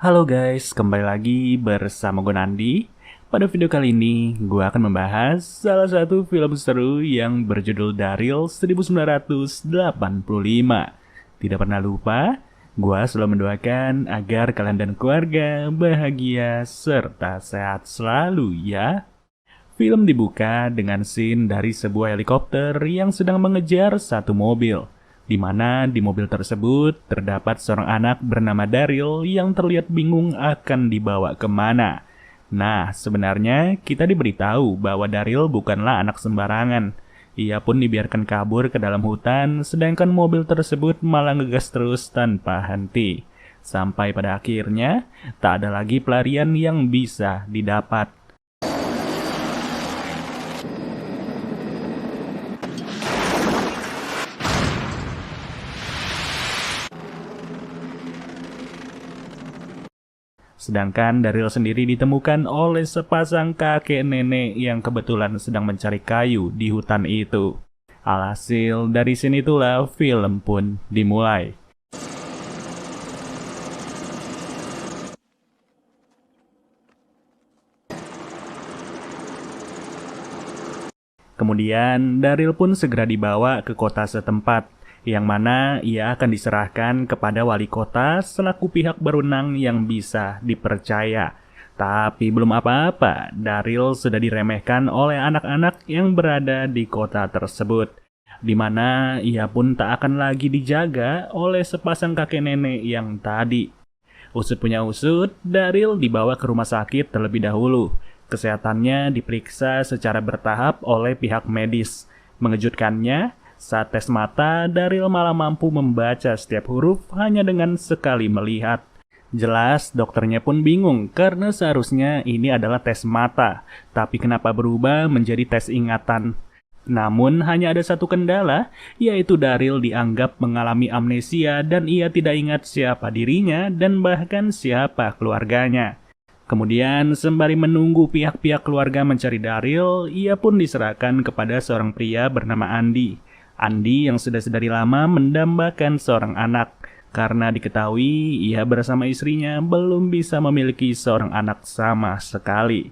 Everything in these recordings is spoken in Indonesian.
Halo guys, kembali lagi bersama gue Nandi. Pada video kali ini, gue akan membahas salah satu film seru yang berjudul Daryl 1985. Tidak pernah lupa, gue selalu mendoakan agar kalian dan keluarga bahagia serta sehat selalu ya. Film dibuka dengan scene dari sebuah helikopter yang sedang mengejar satu mobil, di mana di mobil tersebut terdapat seorang anak bernama Daryl yang terlihat bingung akan dibawa kemana. Nah, sebenarnya kita diberitahu bahwa Daryl bukanlah anak sembarangan. Ia pun dibiarkan kabur ke dalam hutan, sedangkan mobil tersebut malah ngegas terus tanpa henti. Sampai pada akhirnya, tak ada lagi pelarian yang bisa didapat. Sedangkan Daryl sendiri ditemukan oleh sepasang kakek nenek yang kebetulan sedang mencari kayu di hutan itu. Alhasil dari sini itulah film pun dimulai. Kemudian Daryl pun segera dibawa ke kota setempat, yang mana ia akan diserahkan kepada wali kota selaku pihak berwenang yang bisa dipercaya. Tapi belum apa-apa, Daryl sudah diremehkan oleh anak-anak yang berada di kota tersebut, di mana ia pun tak akan lagi dijaga oleh sepasang kakek nenek yang tadi. Usut punya usut, Daryl dibawa ke rumah sakit terlebih dahulu. Kesehatannya diperiksa secara bertahap oleh pihak medis. Mengejutkannya, saat tes mata, Daryl malah mampu membaca setiap huruf hanya dengan sekali melihat. Jelas, dokternya pun bingung karena seharusnya ini adalah tes mata, tapi kenapa berubah menjadi tes ingatan? Namun hanya ada satu kendala, yaitu Daryl dianggap mengalami amnesia dan ia tidak ingat siapa dirinya dan bahkan siapa keluarganya. Kemudian, sembari menunggu pihak-pihak keluarga mencari Daryl, ia pun diserahkan kepada seorang pria bernama Andy. Andy yang sudah sedari lama mendambakan seorang anak, karena diketahui ia bersama istrinya belum bisa memiliki seorang anak sama sekali.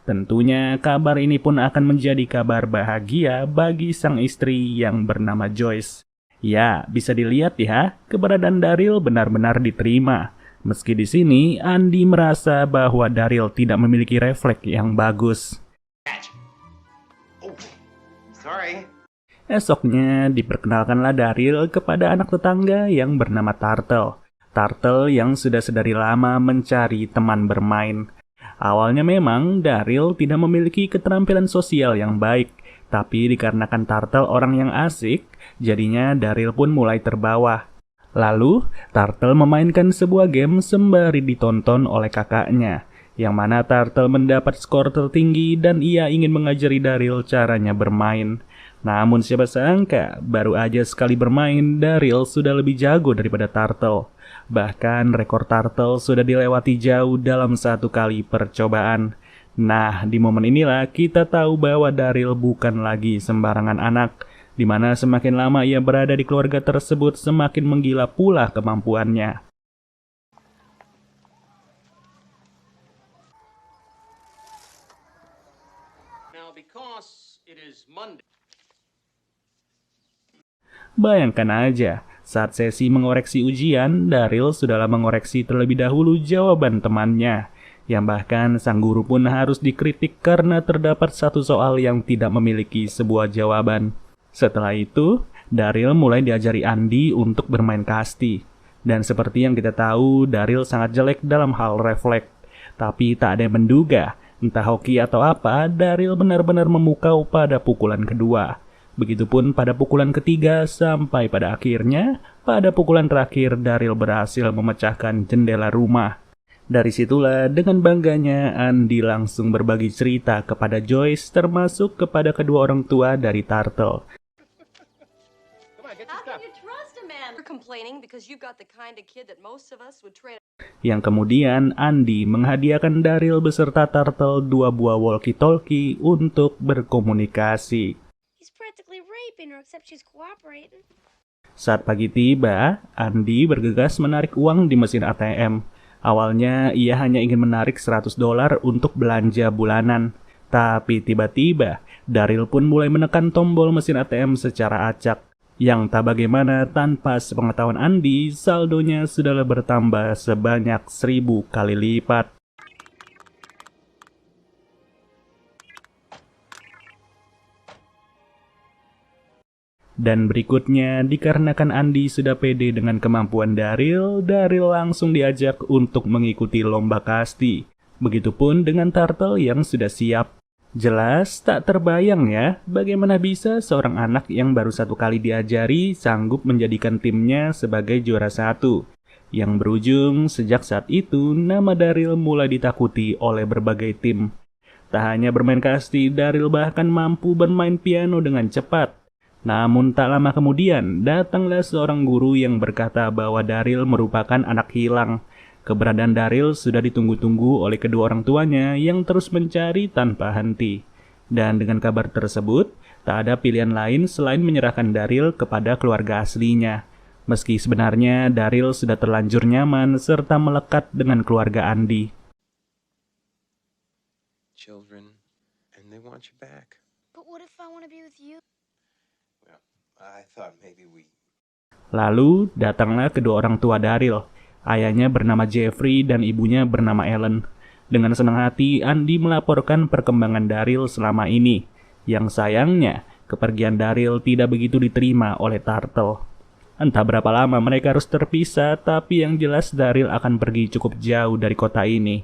Tentunya kabar ini pun akan menjadi kabar bahagia bagi sang istri yang bernama Joyce. Ya, bisa dilihat ya, keberadaan Daryl benar-benar diterima. Meski di sini, Andy merasa bahwa Daryl tidak memiliki refleks yang bagus. Esoknya, diperkenalkanlah Daryl kepada anak tetangga yang bernama Turtle. Turtle yang sudah sedari lama mencari teman bermain. Awalnya memang Daryl tidak memiliki keterampilan sosial yang baik, tapi dikarenakan Turtle orang yang asik, jadinya Daryl pun mulai terbawa. Lalu, Turtle memainkan sebuah game sembari ditonton oleh kakaknya, yang mana Turtle mendapat skor tertinggi dan ia ingin mengajari Daryl caranya bermain. Namun siapa sangka, baru aja sekali bermain, Daryl sudah lebih jago daripada Turtle. Bahkan rekor Turtle sudah dilewati jauh dalam satu kali percobaan. Nah, di momen inilah kita tahu bahwa Daryl bukan lagi sembarangan anak, di mana semakin lama ia berada di keluarga tersebut, semakin menggila pula kemampuannya. Bayangkan aja, saat sesi mengoreksi ujian, Daryl sudahlah mengoreksi terlebih dahulu jawaban temannya, yang bahkan sang guru pun harus dikritik karena terdapat satu soal yang tidak memiliki sebuah jawaban. Setelah itu, Daryl mulai diajari Andy untuk bermain kasti. Dan seperti yang kita tahu, Daryl sangat jelek dalam hal refleks. Tapi tak ada yang menduga, entah hoki atau apa, Daryl benar-benar memukau pada pukulan kedua. Begitupun pada pukulan ketiga sampai pada akhirnya, pada pukulan terakhir Daryl berhasil memecahkan jendela rumah. Dari situlah dengan bangganya Andy langsung berbagi cerita kepada Joyce termasuk kepada kedua orang tua dari Turtle. Yang kemudian Andy menghadiahkan Daryl beserta Turtle 2 buah walkie-talkie untuk berkomunikasi. Saat pagi tiba, Andy bergegas menarik uang di mesin ATM. Awalnya ia hanya ingin menarik $100 untuk belanja bulanan. Tapi tiba-tiba, Daryl pun mulai menekan tombol mesin ATM secara acak. Yang tak bagaimana tanpa sepengetahuan Andy, saldonya sudah bertambah sebanyak 1000 kali lipat. Dan berikutnya, dikarenakan Andy sudah pede dengan kemampuan Daryl langsung diajak untuk mengikuti lomba kasti. Begitupun dengan Turtle yang sudah siap. Jelas tak terbayang ya, bagaimana bisa seorang anak yang baru 1 kali diajari sanggup menjadikan timnya sebagai juara 1. Yang berujung sejak saat itu, nama Daryl mulai ditakuti oleh berbagai tim. Tak hanya bermain kasti, Daryl bahkan mampu bermain piano dengan cepat. Namun tak lama kemudian, datanglah seorang guru yang berkata bahwa Daryl merupakan anak hilang. Keberadaan Daryl sudah ditunggu-tunggu oleh kedua orang tuanya yang terus mencari tanpa henti. Dan dengan kabar tersebut, tak ada pilihan lain selain menyerahkan Daryl kepada keluarga aslinya. Meski sebenarnya Daryl sudah terlanjur nyaman serta melekat dengan keluarga Andy. Children, and they want you back. But what if I want to be with you? I thought maybe we... Lalu datanglah kedua orang tua Daryl. Ayahnya bernama Jeffrey dan ibunya bernama Ellen. Dengan senang hati, Andy melaporkan perkembangan Daryl selama ini. Yang sayangnya, kepergian Daryl tidak begitu diterima oleh Turtle. Entah berapa lama mereka harus terpisah, tapi yang jelas Daryl akan pergi cukup jauh dari kota ini.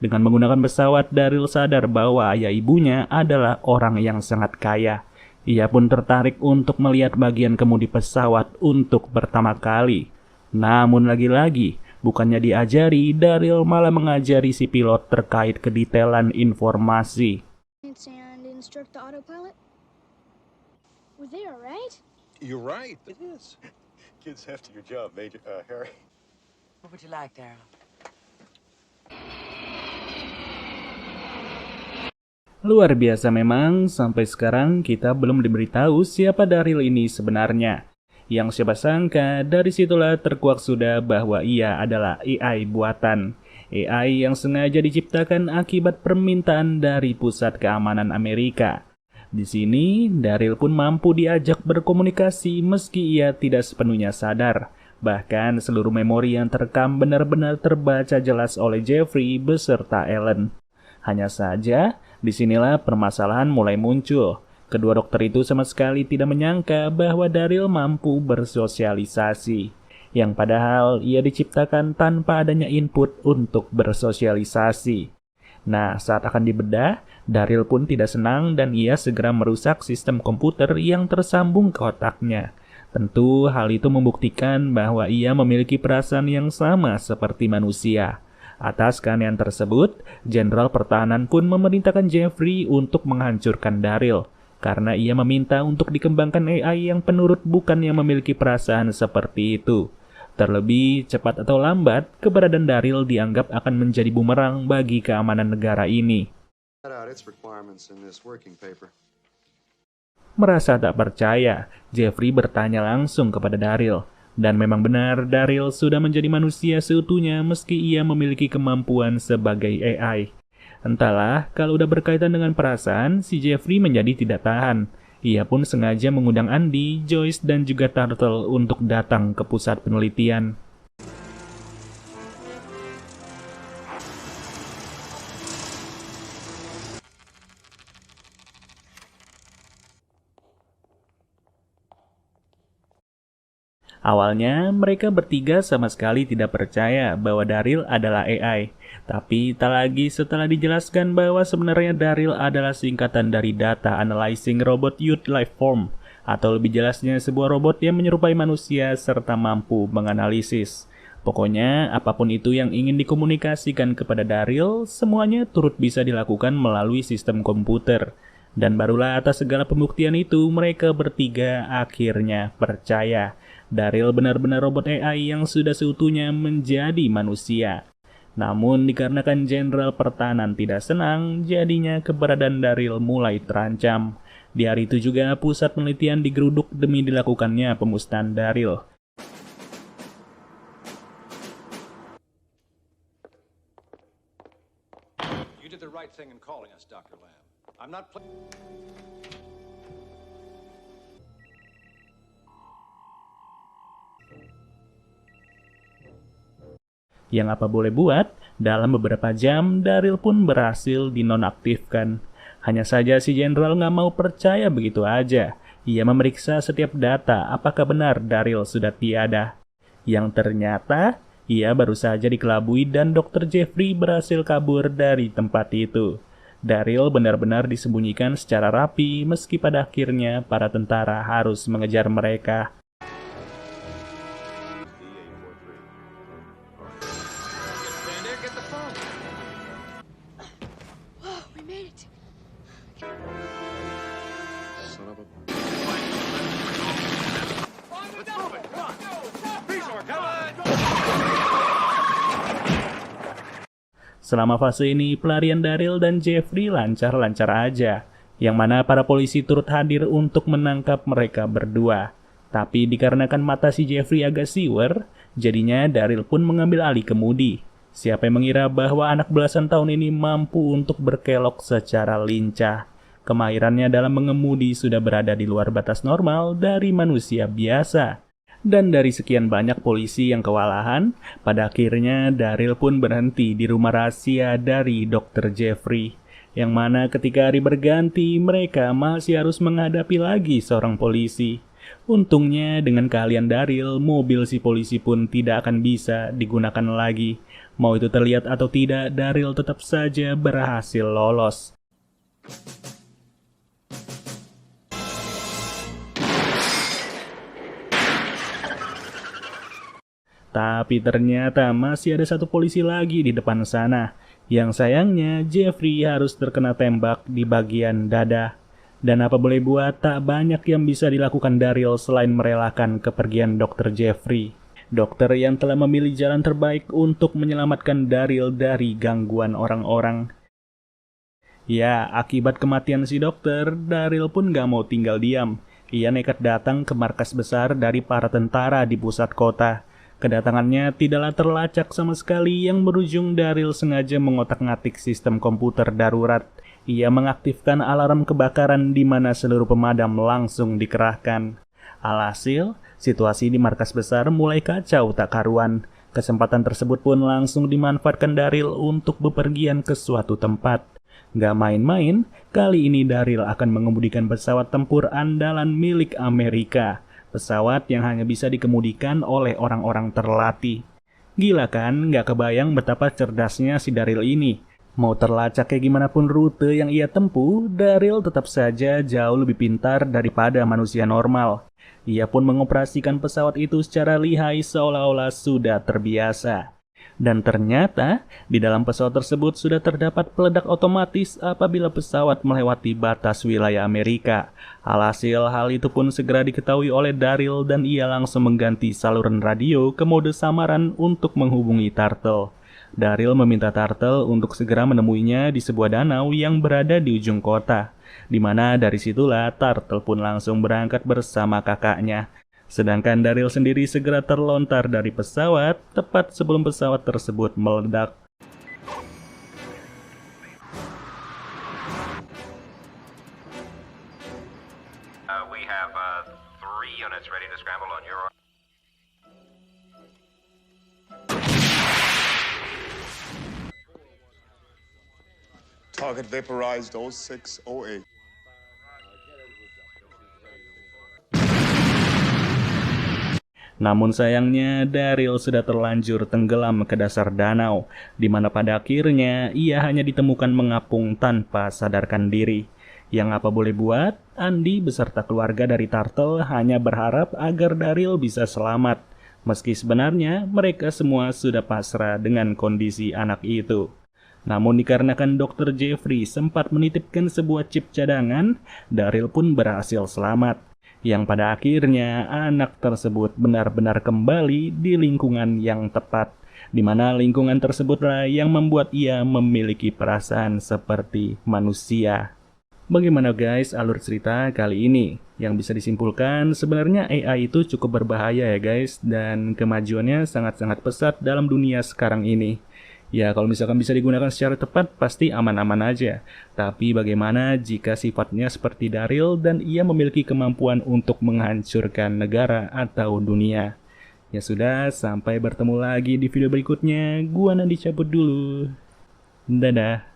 Dengan menggunakan pesawat, Daryl sadar bahwa ayah ibunya adalah orang yang sangat kaya. Ia pun tertarik untuk melihat bagian kemudi pesawat untuk pertama kali. Namun lagi-lagi, bukannya diajari, Daryl malah mengajari si pilot terkait kedetailan informasi. And instruct the autopilot? Were they alright? You're right, it is. Kids after your job, Major Harry. What would you like, Daryl? Luar biasa memang, sampai sekarang kita belum diberitahu siapa Daryl ini sebenarnya. Yang siapa sangka, dari situlah terkuak sudah bahwa ia adalah AI buatan. AI yang sengaja diciptakan akibat permintaan dari Pusat Keamanan Amerika. Di sini, Daryl pun mampu diajak berkomunikasi meski ia tidak sepenuhnya sadar. Bahkan seluruh memori yang terekam benar-benar terbaca jelas oleh Jeffrey beserta Ellen. Hanya saja, disinilah permasalahan mulai muncul. Kedua dokter itu sama sekali tidak menyangka bahwa Daryl mampu bersosialisasi. Yang padahal ia diciptakan tanpa adanya input untuk bersosialisasi. Nah, saat akan dibedah, Daryl pun tidak senang dan ia segera merusak sistem komputer yang tersambung ke otaknya. Tentu hal itu membuktikan bahwa ia memiliki perasaan yang sama seperti manusia. Atas keanehan tersebut, Jenderal Pertahanan pun memerintahkan Jeffrey untuk menghancurkan Daryl, karena ia meminta untuk dikembangkan AI yang penurut bukan yang memiliki perasaan seperti itu. Terlebih, cepat atau lambat, keberadaan Daryl dianggap akan menjadi bumerang bagi keamanan negara ini. Merasa tak percaya, Jeffrey bertanya langsung kepada Daryl. Dan memang benar, Daryl sudah menjadi manusia seutuhnya meski ia memiliki kemampuan sebagai AI. Entahlah, kalau udah berkaitan dengan perasaan, si Jeffrey menjadi tidak tahan. Ia pun sengaja mengundang Andy, Joyce, dan juga Turtle untuk datang ke pusat penelitian. Awalnya, mereka bertiga sama sekali tidak percaya bahwa Daryl adalah AI. Tapi tak lagi setelah dijelaskan bahwa sebenarnya Daryl adalah singkatan dari Data Analyzing Robot Youth Lifeform, atau lebih jelasnya sebuah robot yang menyerupai manusia serta mampu menganalisis. Pokoknya, apapun itu yang ingin dikomunikasikan kepada Daryl, semuanya turut bisa dilakukan melalui sistem komputer. Dan barulah atas segala pembuktian itu, mereka bertiga akhirnya percaya. Daryl benar-benar robot AI yang sudah seutuhnya menjadi manusia. Namun dikarenakan Jenderal Pertahanan tidak senang, jadinya keberadaan Daryl mulai terancam. Di hari itu juga pusat penelitian digeruduk demi dilakukannya pemusnahan Daryl. You did the right thing in calling us, Dr. Lamb. I'm not Yang apa boleh buat, dalam beberapa jam Daryl pun berhasil dinonaktifkan. Hanya saja si Jenderal nggak mau percaya begitu aja. Ia memeriksa setiap data apakah benar Daryl sudah tiada. Yang ternyata, ia baru saja dikelabui dan Dr. Jeffrey berhasil kabur dari tempat itu. Daryl benar-benar disembunyikan secara rapi meski pada akhirnya para tentara harus mengejar mereka. Whoa, we made it. son of a... Let's move it! Come on! Bezor, come on! Selama fase ini, pelarian Daryl dan Jeffrey lancar-lancar aja, yang mana para polisi turut hadir untuk menangkap mereka berdua. Tapi dikarenakan mata si Jeffrey agak siwer, jadinya Daryl pun mengambil alih kemudi. Siapa yang mengira bahwa anak belasan tahun ini mampu untuk berkelok secara lincah. Kemahirannya dalam mengemudi sudah berada di luar batas normal dari manusia biasa. Dan dari sekian banyak polisi yang kewalahan, pada akhirnya Daryl pun berhenti di rumah rahasia dari Dr. Jeffrey. Yang mana ketika hari berganti, mereka masih harus menghadapi lagi seorang polisi. Untungnya dengan keahlian Daryl, mobil si polisi pun tidak akan bisa digunakan lagi. Mau itu terlihat atau tidak, Daryl tetap saja berhasil lolos. Tapi ternyata masih ada satu polisi lagi di depan sana. Yang sayangnya Jeffrey harus terkena tembak di bagian dada. Dan apa boleh buat, tak banyak yang bisa dilakukan Daryl selain merelakan kepergian Dr. Jeffrey. Dokter yang telah memilih jalan terbaik untuk menyelamatkan Daryl dari gangguan orang-orang. Ya, akibat kematian si dokter, Daryl pun gak mau tinggal diam. Ia nekat datang ke markas besar dari para tentara di pusat kota. Kedatangannya tidaklah terlacak sama sekali yang berujung Daryl sengaja mengotak-ngatik sistem komputer darurat. Ia mengaktifkan alarm kebakaran di mana seluruh pemadam langsung dikerahkan. Alhasil, situasi di markas besar mulai kacau tak karuan. Kesempatan tersebut pun langsung dimanfaatkan Daryl untuk bepergian ke suatu tempat. Gak main-main, kali ini Daryl akan mengemudikan pesawat tempur andalan milik Amerika. Pesawat yang hanya bisa dikemudikan oleh orang-orang terlatih. Gila kan, gak kebayang betapa cerdasnya si Daryl ini. Mau terlacak kayak gimana pun rute yang ia tempuh, Daryl tetap saja jauh lebih pintar daripada manusia normal. Ia pun mengoperasikan pesawat itu secara lihai seolah-olah sudah terbiasa. Dan ternyata, di dalam pesawat tersebut sudah terdapat peledak otomatis apabila pesawat melewati batas wilayah Amerika. Alhasil, hal itu pun segera diketahui oleh Daryl dan ia langsung mengganti saluran radio ke mode samaran untuk menghubungi Turtle. Daryl meminta Turtle untuk segera menemuinya di sebuah danau yang berada di ujung kota. Di mana dari situlah Turtle pun langsung berangkat bersama kakaknya. Sedangkan Daryl sendiri segera terlontar dari pesawat tepat sebelum pesawat tersebut meledak. We have 3 units ready to scramble on your... Target vaporized 0608. Namun sayangnya Daryl sudah terlanjur tenggelam ke dasar danau, di mana pada akhirnya ia hanya ditemukan mengapung tanpa sadarkan diri. Yang apa boleh buat, Andy beserta keluarga dari Turtle hanya berharap agar Daryl bisa selamat, meski sebenarnya mereka semua sudah pasrah dengan kondisi anak itu. Namun dikarenakan Dr. Jeffrey sempat menitipkan sebuah chip cadangan, Daryl pun berhasil selamat. yang pada akhirnya anak tersebut benar-benar kembali di lingkungan yang tepat, di mana lingkungan tersebutlah yang membuat ia memiliki perasaan seperti manusia. Bagaimana guys alur cerita kali ini? Yang bisa disimpulkan sebenarnya AI itu cukup berbahaya ya guys, dan kemajuannya sangat-sangat pesat dalam dunia sekarang ini. Ya kalau misalkan bisa digunakan secara tepat pasti aman-aman aja. Tapi bagaimana jika sifatnya seperti Daryl dan ia memiliki kemampuan untuk menghancurkan negara atau dunia? Ya sudah, sampai bertemu lagi di video berikutnya. Gua Nandi cabut dulu. Dadah.